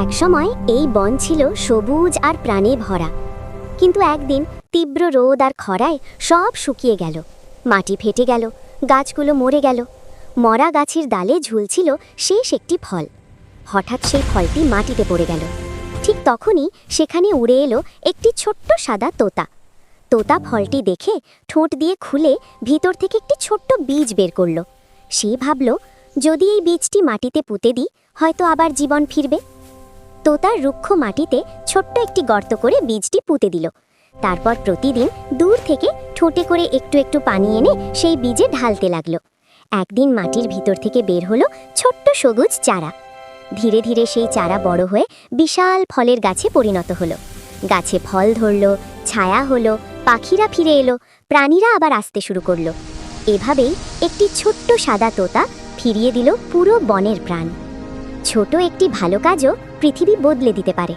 একসময় এই বন ছিল সবুজ আর প্রাণে ভরা, কিন্তু একদিন তীব্র রোদ আর খরায় সব শুকিয়ে গেল। মাটি ফেটে গেল, গাছগুলো মরে গেল। মরা গাছের ডালে ঝুলছিল শেষ একটি ফল। হঠাৎ সেই ফলটি মাটিতে পড়ে গেল। ঠিক তখনই সেখানে উড়ে এলো একটি ছোট্ট সাদা তোতা। তোতা ফলটি দেখে ঠোঁট দিয়ে খুলে ভিতর থেকে একটি ছোট্ট বীজ বের করল। সে ভাবল, যদি এই বীজটি মাটিতে পুঁতে দিই, হয়তো আবার জীবন ফিরবে। তোতার রুক্ষ মাটিতে ছোট্ট একটি গর্ত করে বীজটি পুঁতে দিল। তারপর প্রতিদিন দূর থেকে ঠোঁটে করে একটু একটু পানি এনে সেই বীজে ঢালতে লাগলো। একদিন মাটির ভিতর থেকে বের হলো ছোট্ট সবুজ চারা। ধীরে ধীরে সেই চারা বড় হয়ে বিশাল ফলের গাছে পরিণত হলো। গাছে ফল ধরল, ছায়া হলো, পাখিরা ফিরে এলো, প্রাণীরা আবার আসতে শুরু করলো। এভাবেই একটি ছোট্ট সাদা তোতা ফিরিয়ে দিল পুরো বনের প্রাণ। ছোট একটি ভালো কাজও পৃথিবী বদলে দিতে পারে।